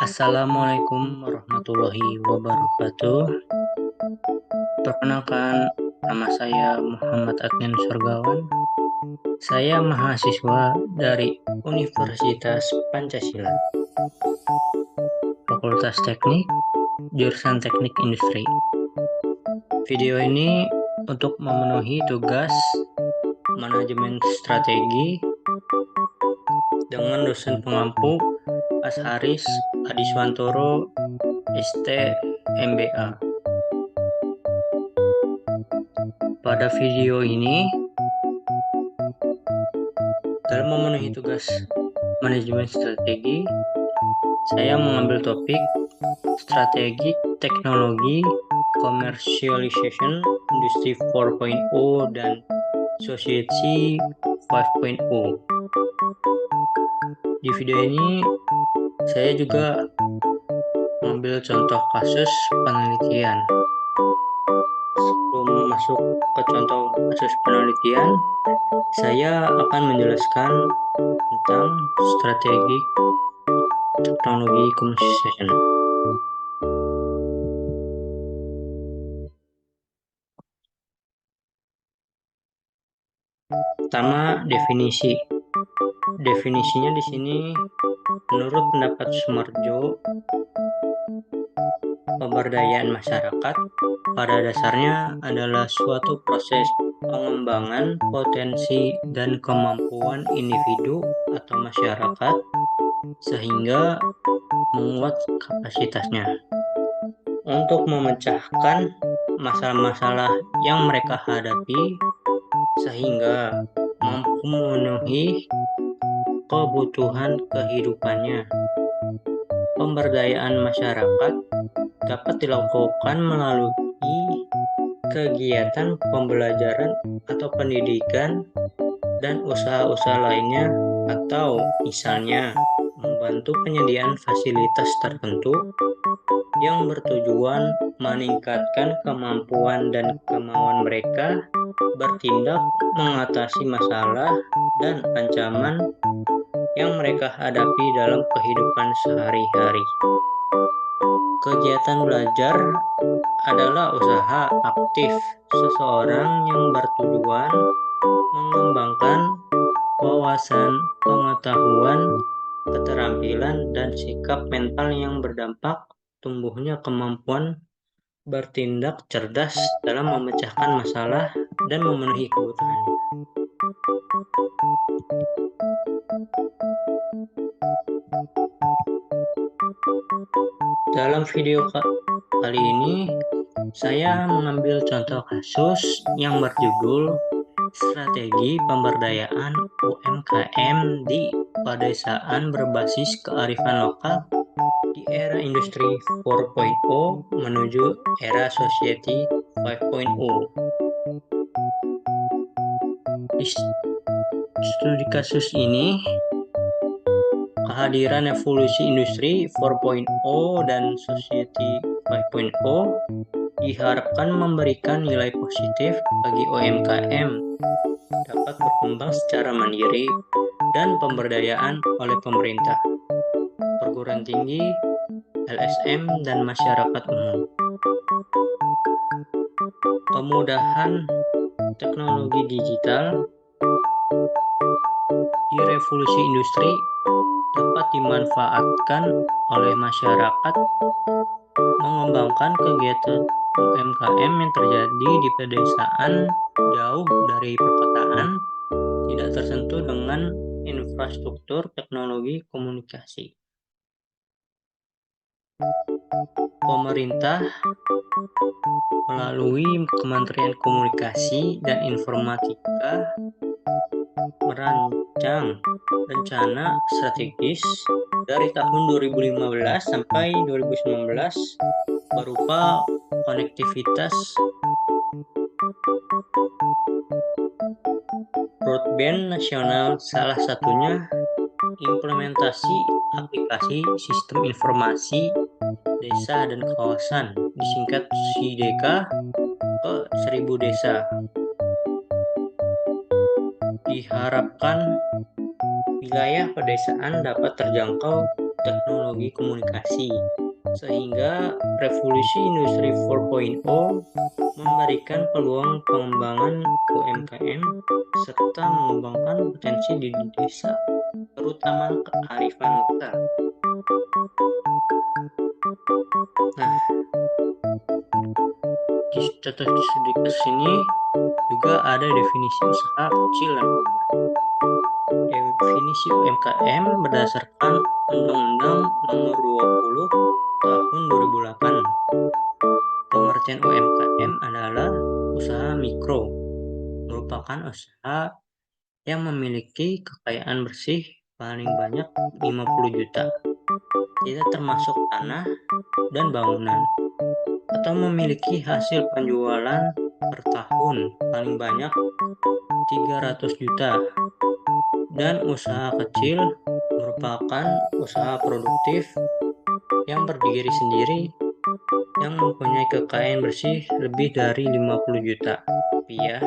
Assalamualaikum warahmatullahi wabarakatuh. Perkenalkan, nama saya Muhammad Agnen Surgawan. Saya mahasiswa dari Universitas Pancasila, Fakultas Teknik, jurusan Teknik Industri. Video ini untuk memenuhi tugas manajemen strategi dengan dosen pengampu Asharis Adiswantoro, ST, MBA. Pada video ini, dalam memenuhi tugas manajemen strategi, saya mengambil topik strategi teknologi commercialization industri 4.0 dan society 5.0. Di video ini saya juga mengambil contoh kasus penelitian. Sebelum masuk ke contoh kasus penelitian, saya akan menjelaskan tentang strategi teknologi communication. Pertama, definisi. Definisinya di sini menurut pendapat Sumarjo, pemberdayaan masyarakat pada dasarnya adalah suatu proses pengembangan potensi dan kemampuan individu atau masyarakat sehingga menguat kapasitasnya untuk memecahkan masalah-masalah yang mereka hadapi sehingga mampu memenuhi kebutuhan kehidupannya. Pemberdayaan masyarakat dapat dilakukan melalui kegiatan pembelajaran atau pendidikan dan usaha-usaha lainnya, atau misalnya membantu penyediaan fasilitas tertentu yang bertujuan meningkatkan kemampuan dan kemauan mereka bertindak mengatasi masalah dan ancaman yang mereka hadapi dalam kehidupan sehari-hari. Kegiatan belajar adalah usaha aktif seseorang yang bertujuan mengembangkan wawasan, pengetahuan, keterampilan, dan sikap mental yang berdampak tumbuhnya kemampuan bertindak cerdas dalam memecahkan masalah dan memenuhi kebutuhan. Dalam video kali ini, saya mengambil contoh kasus yang berjudul Strategi Pemberdayaan UMKM di Pedesaan Berbasis Kearifan Lokal di era Industri 4.0 menuju era Society 5.0. Di studi kasus ini, kehadiran evolusi industri 4.0 dan society 5.0 diharapkan memberikan nilai positif bagi UMKM dapat berkembang secara mandiri dan pemberdayaan oleh pemerintah, perguruan tinggi, LSM, dan masyarakat umum. Kemudahan teknologi digital di revolusi industri dapat dimanfaatkan oleh masyarakat mengembangkan kegiatan UMKM yang terjadi di pedesaan jauh dari perkotaan, tidak tersentuh dengan infrastruktur teknologi komunikasi. Pemerintah melalui Kementerian Komunikasi dan Informatika merancang rencana strategis dari tahun 2015 sampai 2019 berupa konektivitas broadband nasional, salah satunya implementasi aplikasi sistem informasi desa dan kawasan, disingkat SIDK, ke 1000 desa. Diharapkan Wilayah pedesaan dapat terjangkau teknologi komunikasi, sehingga revolusi industri 4.0 memberikan peluang pengembangan UMKM serta mengembangkan potensi di desa, terutama kearifan lokal. Nah, di status di sini juga ada definisi usaha kecil dan menengah. Definisi UMKM berdasarkan Undang-Undang Nomor 20 Tahun 2008. Pengertian UMKM adalah usaha mikro, merupakan usaha yang memiliki kekayaan bersih paling banyak 50 juta, tidak termasuk tanah dan bangunan, atau memiliki hasil penjualan per tahun paling banyak 300 juta. Dan usaha kecil merupakan usaha produktif yang berdiri sendiri yang mempunyai kekayaan bersih lebih dari 50 juta rupiah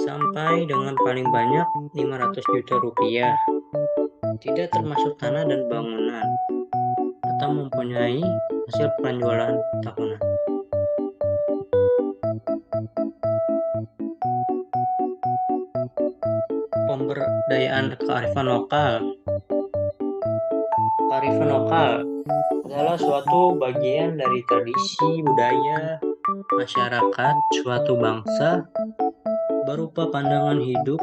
sampai dengan paling banyak 500 juta rupiah, tidak termasuk tanah dan bangunan, atau mempunyai hasil penjualan tahunan. Pemberdayaan kearifan lokal. Kearifan lokal adalah suatu bagian dari tradisi budaya masyarakat suatu bangsa berupa pandangan hidup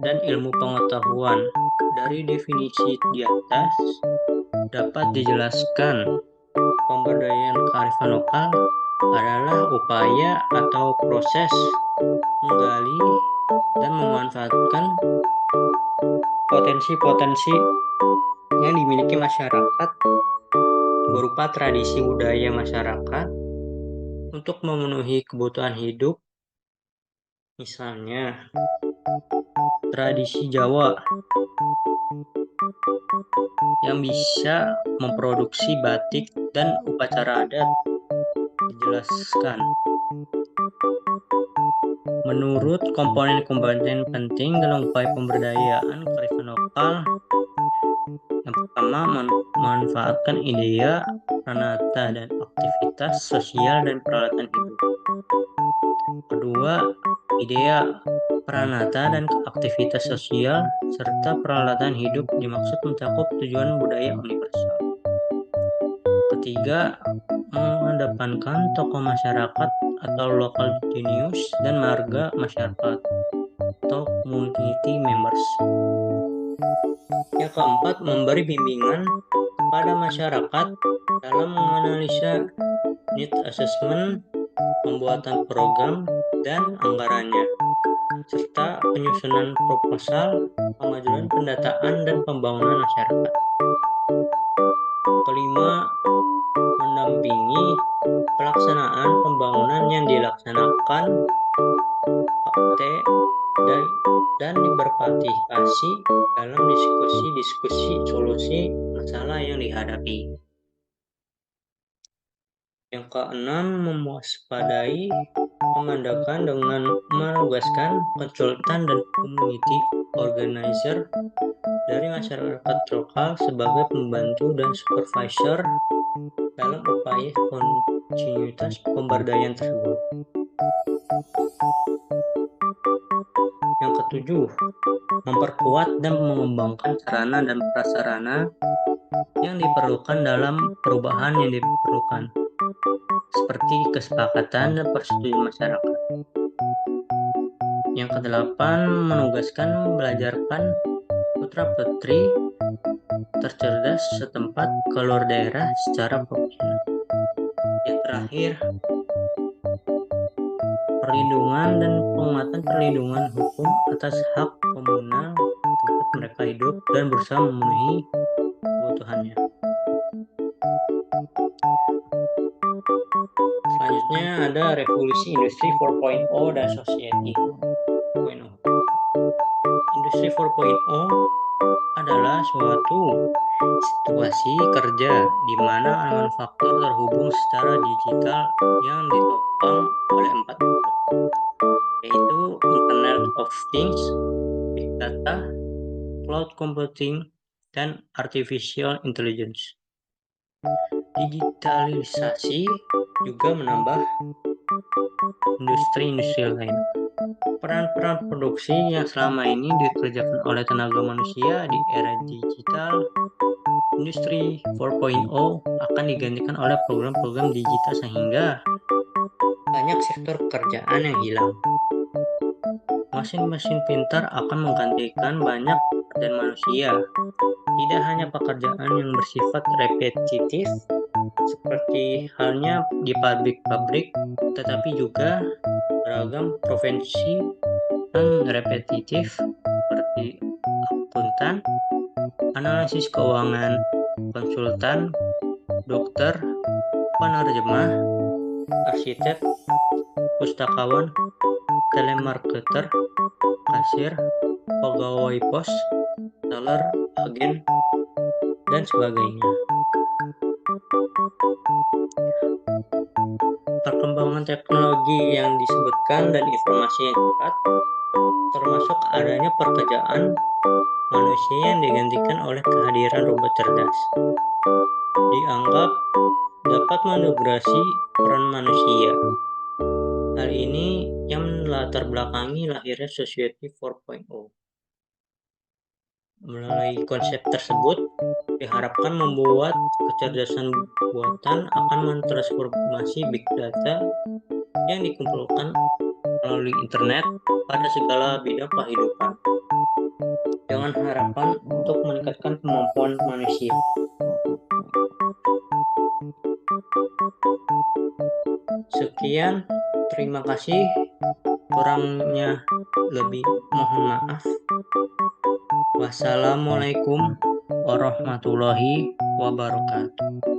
dan ilmu pengetahuan. Dari definisi di atas dapat dijelaskan pemberdayaan kearifan lokal adalah upaya atau proses menggali dan memanfaatkan potensi-potensi yang dimiliki masyarakat berupa tradisi budaya masyarakat untuk memenuhi kebutuhan hidup. Misalnya, tradisi Jawa yang bisa memproduksi batik dan upacara adat dijelaskan. Menurut komponen-komponen penting dalam upaya pemberdayaan kearifan lokal, yang pertama, memanfaatkan idea, pranata, dan aktivitas sosial dan peralatan hidup. Kedua, idea, pranata, dan aktivitas sosial serta peralatan hidup dimaksud mencakup tujuan budaya universal. Ketiga, mengedepankan tokoh masyarakat atau local genius dan marga masyarakat atau community members. Yang keempat, memberi bimbingan kepada masyarakat dalam menganalisa need assessment, pembuatan program dan anggarannya, serta penyusunan proposal, pengajuan pendataan dan pembangunan masyarakat. Kelima, mendampingi pelaksanaan pembangunan yang dilaksanakan KT dan berpartisipasi dalam diskusi solusi masalah yang dihadapi. Yang keenam, mewaspadai pemandakan dengan menugaskan konsultan dan community organizer dari masyarakat lokal sebagai pembantu dan supervisor dalam upaya kontinuitas pemberdayaan tersebut. Yang ketujuh, memperkuat dan mengembangkan sarana dan prasarana yang diperlukan dalam perubahan yang diperlukan, seperti kesepakatan dan persetujuan masyarakat. Yang kedelapan, menugaskan belajarkan putra-putri tercerdas setempat keluar daerah secara profesional. Yang terakhir, perlindungan dan penguatan perlindungan hukum atas hak komunal tempat mereka hidup dan berusaha memenuhi kebutuhannya. Selanjutnya ada revolusi industri 4.0 dan society 4.0. Industri 4.0 adalah suatu situasi kerja di mana manufaktur terhubung secara digital yang ditopang oleh 4 yaitu Internet of Things, Big Data, cloud computing, dan artificial intelligence. Digitalisasi juga menambah industri-industri lain. Peran-peran produksi yang selama ini dikerjakan oleh tenaga manusia di era digital, industri 4.0 akan digantikan oleh program-program digital sehingga banyak sektor pekerjaan yang hilang. Mesin-mesin pintar akan menggantikan banyak pekerjaan manusia. Tidak hanya pekerjaan yang bersifat repetitif seperti halnya di pabrik-pabrik, tetapi juga beragam profesi non-repetitif seperti akuntan, analisis keuangan, konsultan, dokter, penerjemah, arsitek, pustakawan, telemarketer, kasir, pegawai pos, teller, agen, dan sebagainya. Perkembangan teknologi yang disebutkan dan informasi yang cepat, termasuk adanya pekerjaan manusia yang digantikan oleh kehadiran robot cerdas, dianggap dapat mendominasi peran manusia. Hal ini yang melatar belakangi lahirnya Society 4.0. Melalui konsep tersebut, diharapkan membuat kecerdasan buatan akan mentransformasi big data yang dikumpulkan melalui internet pada segala bidang kehidupan, dengan harapan untuk meningkatkan kemampuan manusia. Sekian, terima kasih. Kurangnya lebih mohon maaf. Wassalamualaikum warahmatullahi wabarakatuh.